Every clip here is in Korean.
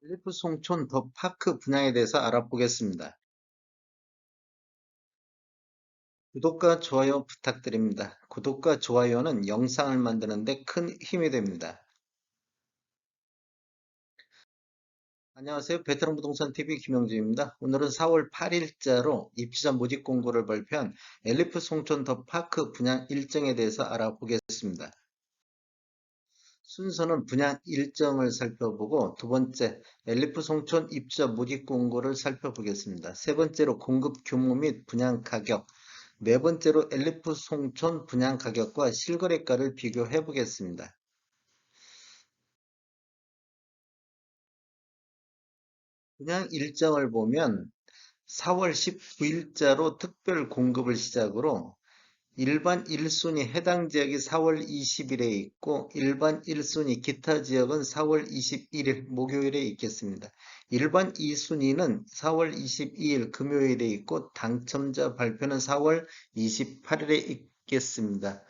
필리프 송촌 더 파크 분양에 대해서 알아보겠습니다. 구독과 좋아요 부탁드립니다. 구독과 좋아요는 영상을 만드는데 큰 힘이 됩니다. 안녕하세요. 베테랑 부동산 TV 김영주입니다. 오늘은 4월 8일자로 입주자 모집 공고를 발표한 엘리프 송촌 더 파크 분양 일정에 대해서 알아보겠습니다. 순서는 분양 일정을 살펴보고, 두 번째 엘리프 송촌 입주자 모집 공고를 살펴보겠습니다. 세 번째로 공급 규모 및 분양 가격, 네 번째로 엘리프 송촌 분양 가격과 실거래가를 비교해 보겠습니다. 분양 일정을 보면 4월 19일자로 특별 공급을 시작으로 일반 1순위 해당 지역이 4월 20일에 있고, 일반 1순위 기타 지역은 4월 21일 목요일에 있겠습니다. 일반 2순위는 4월 22일 금요일에 있고, 당첨자 발표는 4월 28일에 있겠습니다.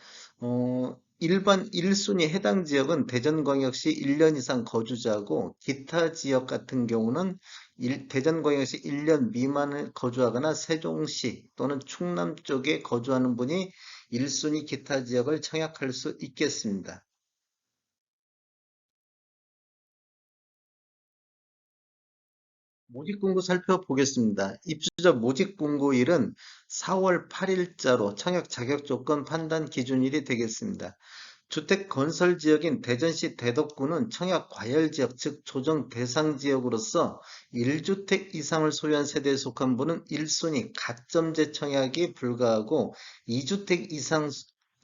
일반 1순위 해당 지역은 대전광역시 1년 이상 거주자고, 기타 지역 같은 경우는 대전광역시 1년 미만을 거주하거나 세종시 또는 충남 쪽에 거주하는 분이 1순위 기타 지역을 청약할 수 있겠습니다. 모집공고 살펴보겠습니다. 입주자 모집공고일은 4월 8일자로 청약 자격 조건 판단 기준일이 되겠습니다. 주택 건설 지역인 대전시 대덕구는 청약 과열 지역, 즉 조정 대상 지역으로서 1주택 이상을 소유한 세대에 속한 분은 1순위 가점제 청약이 불가하고, 2주택 이상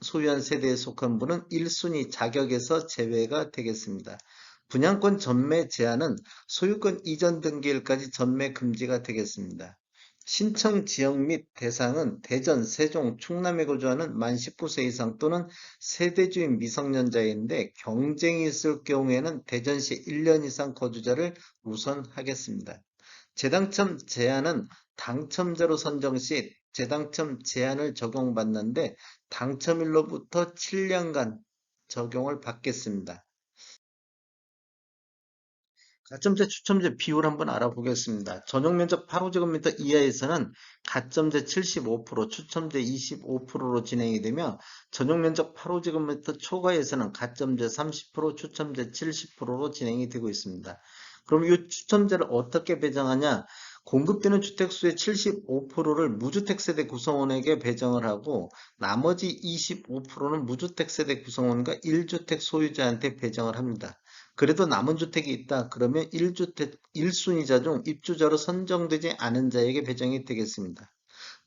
소유한 세대에 속한 분은 1순위 자격에서 제외가 되겠습니다. 분양권 전매 제한은 소유권 이전 등기일까지 전매 금지가 되겠습니다. 신청 지역 및 대상은 대전, 세종, 충남에 거주하는 만 19세 이상 또는 세대주인 미성년자인데, 경쟁이 있을 경우에는 대전시 1년 이상 거주자를 우선하겠습니다. 재당첨 제한은 당첨자로 선정 시 재당첨 제한을 적용받는데, 당첨일로부터 7년간 적용을 받겠습니다. 가점제 추첨제 비율 한번 알아보겠습니다. 전용 면적 8호제곱미터 이하에서는 가점제 75%, 추첨제 25%로 진행이 되며, 전용 면적 8호제곱미터 초과에서는 가점제 30%, 추첨제 70%로 진행이 되고 있습니다. 그럼 이 추첨제를 어떻게 배정하냐? 공급되는 주택수의 75%를 무주택 세대 구성원에게 배정을 하고, 나머지 25%는 무주택 세대 구성원과 1주택 소유자한테 배정을 합니다. 그래도 남은 주택이 있다 그러면 1주택 1순위자 중 입주자로 선정되지 않은 자에게 배정이 되겠습니다.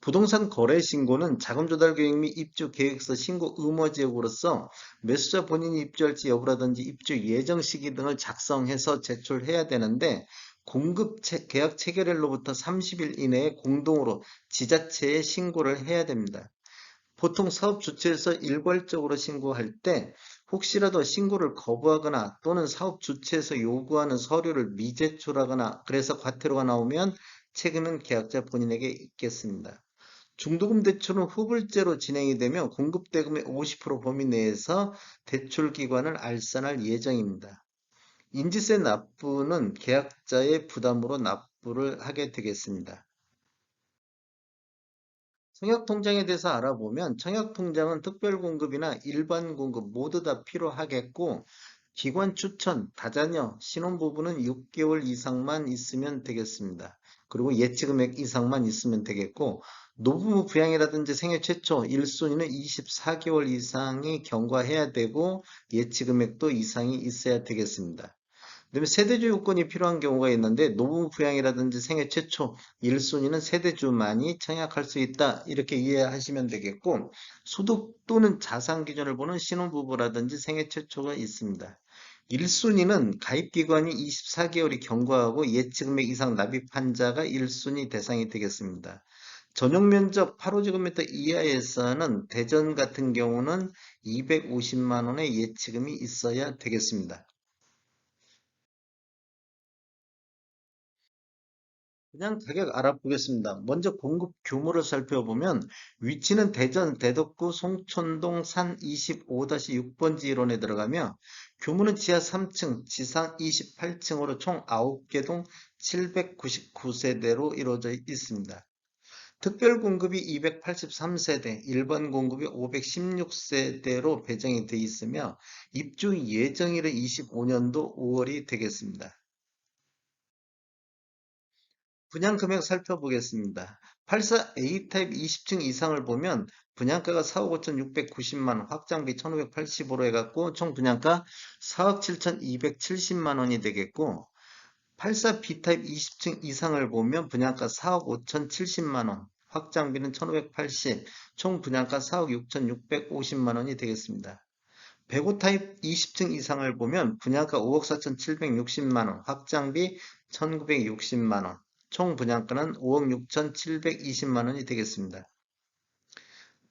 부동산 거래 신고는 자금 조달 계획 및 입주 계획서 신고 의무 지역으로서 매수자 본인이 입주할지 여부라든지 입주 예정 시기 등을 작성해서 제출해야 되는데, 공급 계약 체결일로부터 30일 이내에 공동으로 지자체에 신고를 해야 됩니다. 보통 사업 주체에서 일괄적으로 신고할 때, 혹시라도 신고를 거부하거나 또는 사업 주체에서 요구하는 서류를 미제출하거나 그래서 과태료가 나오면 책임은 계약자 본인에게 있겠습니다. 중도금 대출은 후불제로 진행이 되며, 공급대금의 50% 범위 내에서 대출 기관을 알선할 예정입니다. 인지세 납부는 계약자의 부담으로 납부를 하게 되겠습니다. 청약통장에 대해서 알아보면, 청약통장은 특별공급이나 일반 공급 모두 다 필요하겠고, 기관 추천, 다자녀, 신혼부부는 6개월 이상만 있으면 되겠습니다. 그리고 예치금액 이상만 있으면 되겠고, 노부부 부양이라든지 생애 최초 1순위는 24개월 이상이 경과해야 되고, 예치금액도 이상이 있어야 되겠습니다. 그다음에 세대주 요건이 필요한 경우가 있는데, 노부 부양이라든지 생애 최초 1순위는 세대주만이 청약할 수 있다 이렇게 이해하시면 되겠고, 소득 또는 자산 기준을 보는 신혼부부라든지 생애 최초가 있습니다. 1순위는 가입기관이 24개월이 경과하고 예치금액 이상 납입한 자가 1순위 대상이 되겠습니다. 전용 면적 8호제곱미터 이하에서는 대전 같은 경우는 250만 원의 예치금이 있어야 되겠습니다. 그냥 가격 알아보겠습니다. 먼저 공급 규모를 살펴보면, 위치는 대전 대덕구 송촌동 산 25-6번지 일원에 들어가며, 규모는 지하 3층, 지상 28층으로 총 9개 동 799세대로 이루어져 있습니다. 특별 공급이 283세대, 일반 공급이 516세대로 배정이 되어 있으며 입주 예정일은 25년도 5월이 되겠습니다. 분양금액 살펴보겠습니다. 84 A타입 20층 이상을 보면 분양가가 4억 5,690만 원, 확장비 1,580으로 해갖고 총 분양가 4억 7,270만 원이 되겠고, 84 B타입 20층 이상을 보면 분양가 4억 5,070만 원, 확장비는 1,580, 총 분양가 4억 6,650만 원이 되겠습니다. 105 타입 20층 이상을 보면 분양가 5억 4,760만 원, 확장비 1,960만 원, 총 분양가는 5억 6,720만 원이 되겠습니다.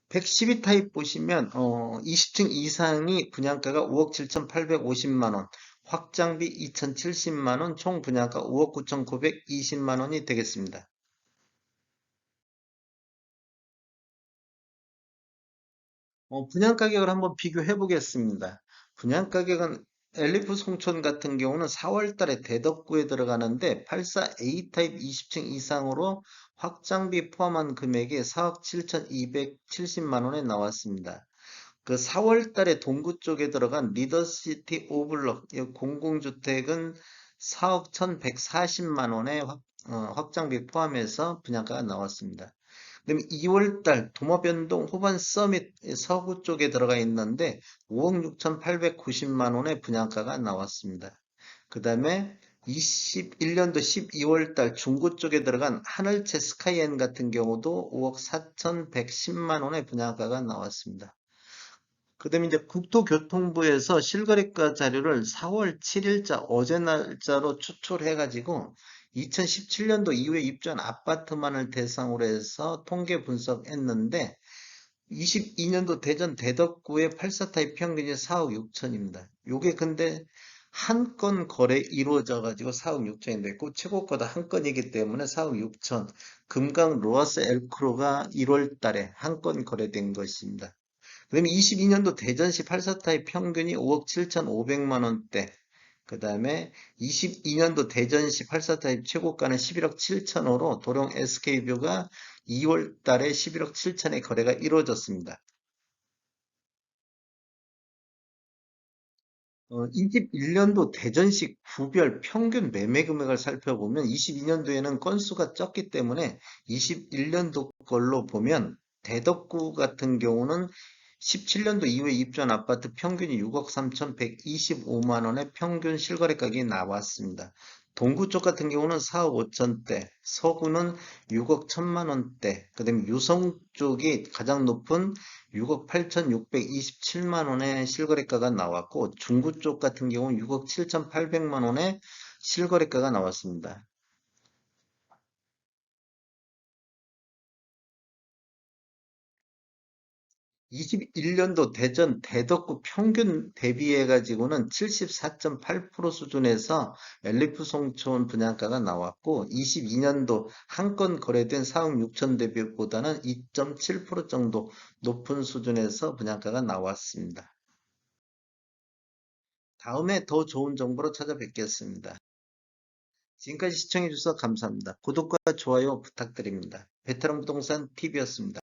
112 타입 보시면 20층 이상이 분양가가 5억 7,850만 원, 확장비 2,070만 원, 총 분양가 5억 9,920만 원이 되겠습니다. 분양 가격을 한번 비교해 보겠습니다. 분양 가격은 엘리프 송촌 같은 경우는 4월 달에 대덕구에 들어가는데 84A 타입 20층 이상으로 확장비 포함한 금액이 4억 7,270만 원에 나왔습니다. 그 4월 달에 동구 쪽에 들어간 리더시티 오블럭 공공주택은 4억 1,140만 원의 확장비 포함해서 분양가가 나왔습니다. 그다음에 2월 달 도마변동 호반 서밋 서구 쪽에 들어가 있는데 5억 6,890만 원의 분양가가 나왔습니다. 그 다음에 21년도 12월 달 중구 쪽에 들어간 하늘채 스카이엔 같은 경우도 5억 4,110만 원의 분양가가 나왔습니다. 그 다음에 이제 국토교통부에서 실거래가 자료를 4월 7일자 어제 날짜로 추출해가지고 2017년도 이후에 입주한 아파트만을 대상으로 해서 통계 분석했는데 22년도 대전 대덕구의 84타입 평균이 4억 6천입니다. 요게 근데 한 건 거래 이루어져 가지고 4억 6천이 됐고 최고가도 한 건이기 때문에 4억 6천. 금강 로아스 엘크로가 1월 달에 한 건 거래된 것입니다. 그다음에 22년도 대전시 84타입 평균이 5억 7,500만 원대. 그 다음에 22년도 대전시 84타입 최고가는 11억 7천호로 도룡 SK뷰가 2월 달에 11억 7천의 거래가 이루어졌습니다. 21년도 대전시 구별 평균 매매 금액을 살펴보면 22년도에는 건수가 적기 때문에 21년도 걸로 보면 대덕구 같은 경우는 17년도 이후에 입주한 아파트 평균이 6억 3,125만 원의 평균 실거래 가격이 나왔습니다. 동구 쪽 같은 경우는 4억 5천대, 서구는 6억 1천만 원대, 그 다음에 유성 쪽이 가장 높은 6억 8,627만 원의 실거래가가 나왔고 중구 쪽 같은 경우는 6억 7,800만 원의 실거래가가 나왔습니다. 21년도 대전 대덕구 평균 대비해 가지고는 74.8% 수준에서 엘리프 송촌 분양가가 나왔고 22년도 한 건 거래된 4억 6천 대비보다는 2.7% 정도 높은 수준에서 분양가가 나왔습니다. 다음에 더 좋은 정보로 찾아뵙겠습니다. 지금까지 시청해 주셔서 감사합니다. 구독과 좋아요 부탁드립니다. 베테랑 부동산 TV였습니다.